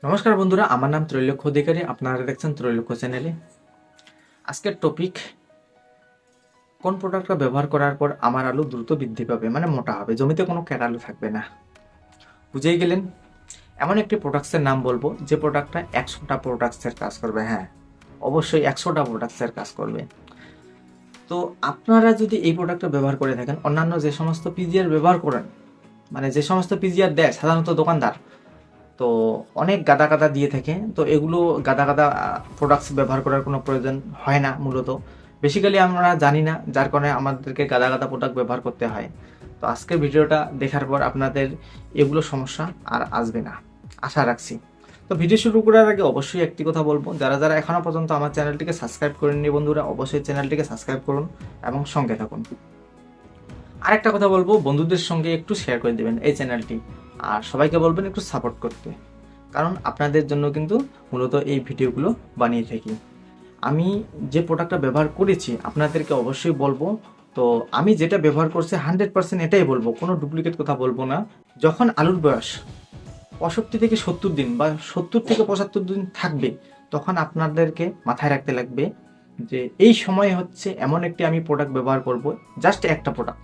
নমস্কার বন্ধুরা, আমার নাম ত্রৈলোক্য অধিকারী। আপনারা দেখছেন ত্রৈলোক্য চ্যানেলে। আজকের টপিক, কোন প্রোডাক্টটা ব্যবহার করার পর আমার আলু দ্রুত বৃদ্ধি পাবে, মানে মোটা হবে, জমিতে কোনো আলু থাকবে না। বুঝেই গেলেন। এমন একটি প্রোডাক্টসের নাম বলবো যে প্রোডাক্টটা 100টা প্রোডাক্টসের কাজ করবে। হ্যাঁ, অবশ্যই 100টা প্রোডাক্টসের কাজ করবে। তো আপনারা যদি এই প্রোডাক্টটা ব্যবহার করে থাকেন, অন্যান্য যে সমস্ত পিজিআর ব্যবহার করেন, মানে যে সমস্ত পিজিআর দেয় সাধারণত দোকানদার, তো অনেক গাদা গাদা দিয়ে থাকে। তো এগুলো গাদা গাদা প্রোডাক্টস ব্যবহার করার কোনো প্রয়োজন হয় না। মূলত বেসিক্যালি আমরা জানি না, যার কারণে আমাদেরকে গাদা গাদা প্রোডাক্ট ব্যবহার করতে হয়। তো আজকের ভিডিওটা দেখার পর আপনাদের এগুলো সমস্যা আর আসবে না, আশা রাখছি। তো ভিডিও শুরু করার আগে অবশ্যই একটি কথা বলবো, যারা যারা এখনও পর্যন্ত আমার চ্যানেলটিকে সাবস্ক্রাইব করেননি বন্ধুরা, অবশ্যই চ্যানেলটিকে সাবস্ক্রাইব করুন এবং সঙ্গে থাকুন। আরেকটা কথা বলবো, বন্ধুদের সঙ্গে একটু শেয়ার করে দেবেন এই চ্যানেলটি, আর সবাইকে বলবেন একটু সাপোর্ট করতে, কারণ আপনাদের জন্য কিন্তু মূলত এই ভিডিওগুলো বানিয়ে থাকি। আমি যে প্রোডাক্টটা ব্যবহার করেছি আপনাদেরকে অবশ্যই বলবো। তো আমি যেটা ব্যবহার করছি 100% এটাই বলবো, কোনো ডুপ্লিকেট কথা বলবো না। যখন আলুর বয়স 65 থেকে 70 দিন বা 70 থেকে 75 দিন থাকবে, তখন আপনাদেরকে মাথায় রাখতে লাগবে যে এই সময় হচ্ছে এমন একটি আমি প্রোডাক্ট ব্যবহার করব, জাস্ট একটা প্রোডাক্ট,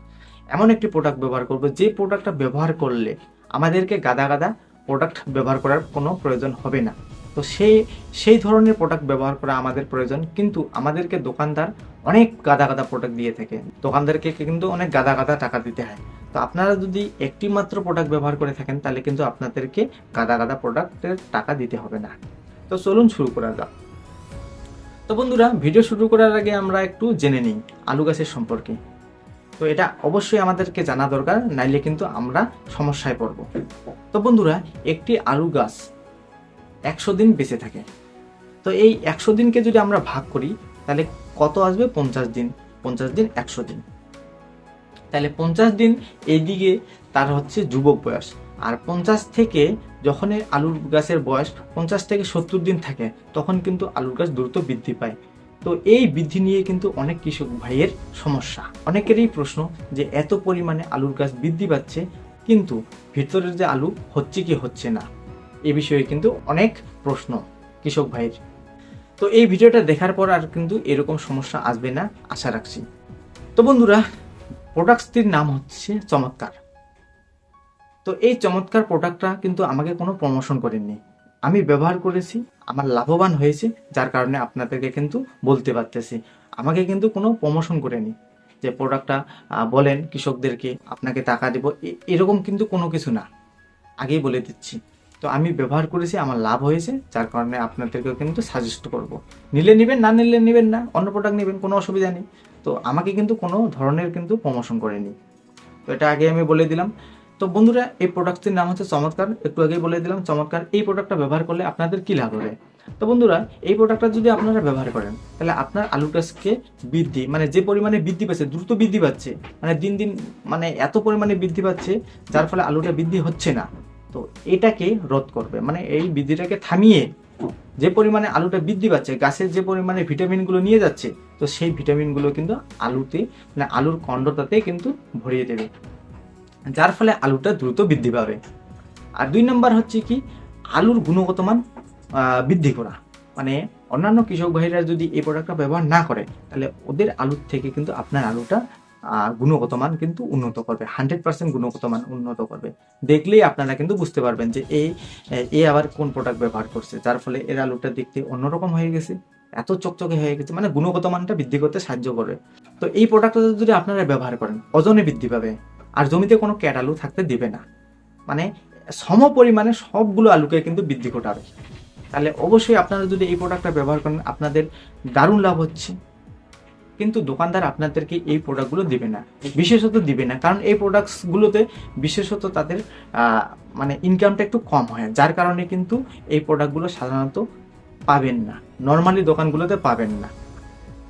এমন একটি প্রোডাক্ট ব্যবহার করব যে প্রোডাক্টটা ব্যবহার করলে আমাদেরকে গাদা গাদা প্রোডাক্ট ব্যবহার করার কোনো প্রয়োজন হবে না। তো সেই ধরনের প্রোডাক্ট ব্যবহার করা আমাদের প্রয়োজন, কিন্তু আমাদেরকে দোকানদার অনেক গাদা গাদা প্রোডাক্ট দিয়ে থাকে, দোকানদারকে কিন্তু অনেক গাদা গাদা টাকা দিতে হয়। তো আপনারা যদি একটি মাত্র প্রোডাক্ট ব্যবহার করে থাকেন, তাহলে কিন্তু আপনাদেরকে গাদা গাদা প্রোডাক্টের টাকা দিতে হবে না। তো চলুন শুরু করা যাক। তো বন্ধুরা, ভিডিও শুরু করার আগে আমরা একটু জেনে নিই আলু গাছের সম্পর্কে। তো এটা অবশ্যই আমাদেরকে জানা দরকার, নাইলে কিন্তু আমরা সমস্যায় পড়ব। তো বন্ধুরা, একটি আলু গাছ 100 দিন বেঁচে থাকে। তো এই 100 দিনকে যদি আমরা ভাগ করি, তাহলে কত আসবে? 50 দিন। 50 দিন 100 দিন, তাহলে 50 দিন এইদিকে তার হচ্ছে যুবক বয়স। আর 50 থেকে যখন এই আলুর গাছের বয়স 50 থেকে 70 দিন থাকে, তখন কিন্তু আলুর গাছ দ্রুত বৃদ্ধি পায়। তো এই বৃদ্ধি নিয়ে কিন্তু অনেক কৃষক ভাইয়ের সমস্যা, অনেকেরই প্রশ্ন যে এত পরিমাণে আলুর গাছ বৃদ্ধি পাচ্ছে, কিন্তু ভিতরের যে আলু হচ্ছে কি হচ্ছে না, এ বিষয়ে কিন্তু অনেক প্রশ্ন কৃষক ভাইয়ের। তো এই ভিডিওটা দেখার পর আর কিন্তু এরকম সমস্যা আসবে না, আশা রাখছি। তো বন্ধুরা, প্রোডাক্টসটির নাম হচ্ছে চমৎকার। তো এই চমৎকার প্রোডাক্টটা কিন্তু আমাকে কোনো প্রমোশন করেননি, আমি ব্যবহার করেছি, আমার লাভবান হয়েছে, যার কারণে আপনাদেরকে কিন্তু বলতে পারতেছি। আমাকে কিন্তু কোনো প্রমোশন করেনি যে প্রোডাক্টটা বলেন কৃষকদেরকে আপনাকে টাকা দেব, এরকম কিন্তু কোনো কিছু না, আগেই বলে দিচ্ছি। তো আমি ব্যবহার করেছি, আমার লাভ হয়েছে, যার কারণে আপনাদেরকেও কিন্তু সাজেস্ট করব। নিলে নেবেন, না নিলে নেবেন না, অন্য প্রোডাক্ট নেবেন, কোনো অসুবিধা নেই। তো আমাকে কিন্তু কোনো ধরনের কিন্তু প্রমোশন করেনি, তো এটা আগে আমি বলে দিলাম। তো বন্ধুরা, এই প্রোডাক্টটির নাম হচ্ছে চমৎকার, একটু আগেই বলে দিলাম চমৎকার। এই প্রোডাক্টটা ব্যবহার করলে আপনাদের কী লাভ হবে? তো বন্ধুরা, এই প্রোডাক্টটা যদি আপনারা ব্যবহার করেন, তাহলে আপনার আলু গাছকে বৃদ্ধি, মানে যে পরিমাণে বৃদ্ধি পাচ্ছে, দ্রুত বৃদ্ধি পাচ্ছে, মানে দিন দিন মানে এত পরিমাণে বৃদ্ধি পাচ্ছে, যার ফলে আলুটা বৃদ্ধি হচ্ছে না। তো এটাকে রোধ করবে, মানে এই বৃদ্ধিটাকে থামিয়ে যে পরিমাণে আলুটা বৃদ্ধি পাচ্ছে, গাছের যে পরিমাণে ভিটামিনগুলো নিয়ে যাচ্ছে, তো সেই ভিটামিনগুলো কিন্তু আলুতে, মানে আলুর কন্ডটাতে কিন্তু ভরিয়ে দেবে, যার ফলে আলুটা দ্রুত বৃদ্ধি পাবে। আর 2 নম্বর হচ্ছে কি, আলুর গুণগত মান বৃদ্ধি করা। মানে অন্যান্য কৃষক ভাইরা যদি এই প্রোডাক্টটা ব্যবহার না করে, তাহলে ওদের আলুর থেকে কিন্তু আপনার আলুটা গুণগত মান কিন্তু উন্নত করবে, 100% গুণগত মান উন্নত করবে। দেখলেই আপনারা কিন্তু বুঝতে পারবেন যে এ আবার কোন প্রোডাক্ট ব্যবহার করছে, যার ফলে এর আলুটা দেখতে অন্যরকম হয়ে গেছে, এত চকচকে হয়ে গেছে, মানে গুণগত মানটা বৃদ্ধি করতে সাহায্য করবে। তো এই প্রোডাক্টটা যদি আপনারা ব্যবহার করেন, ওজনে বৃদ্ধি পাবে, আর জমিতে কোনো আলু থাকতে দিবে না, মানে সম পরিমাণে সবগুলো আলুকে কিন্তু বৃদ্ধি ঘটাবে। তাহলে অবশ্যই আপনারা যদি এই প্রোডাক্টটা ব্যবহার করেন, আপনাদের দারুণ লাভ হচ্ছে। কিন্তু দোকানদার আপনাদেরকে এই প্রোডাক্টগুলো দিবে না, বিশেষত দিবে না, কারণ এই প্রোডাক্টসগুলোতে বিশেষত তাদের মানে ইনকামটা একটু কম হয়, যার কারণে কিন্তু এই প্রোডাক্টগুলো সাধারণত পাবেন না, নর্মালি দোকানগুলোতে পাবেন না।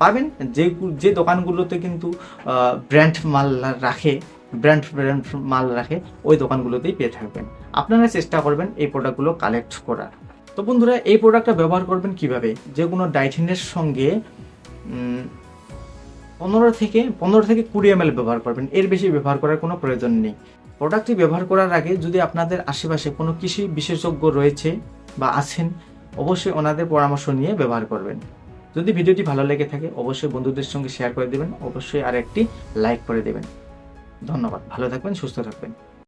পাবেন যে দোকানগুলোতে কিন্তু ব্র্যান্ড মাল রাখে, ব্র্যান্ড ব্র্যান্ড মাল রাখে, ওই দোকানগুলোতেই পেয়ে থাকবেন। আপনারা চেষ্টা করবেন এই প্রোডাক্টগুলো কালেক্ট করার। তো বন্ধুরা, এই প্রোডাক্টটা ব্যবহার করবেন কিভাবে? যে কোনো ডাইথিনের সঙ্গে 15 থেকে 20 ml ব্যবহার করবেন, এর বেশি ব্যবহার করার কোনো প্রয়োজন নেই। প্রোডাক্টটি ব্যবহার করার আগে যদি আপনাদের আশেপাশে কোনো কৃষি বিশেষজ্ঞ রয়েছে, বা আছেন, অবশ্যই ওনাদের পরামর্শ নিয়ে ব্যবহার করবেন। যদি ভিডিওটি ভালো লেগে থাকে অবশ্যই বন্ধুদের সঙ্গে শেয়ার করে দেবেন, অবশ্যই আর একটি লাইক করে দেবেন। ধন্যবাদ, ভালো থাকবেন, সুস্থ থাকবেন।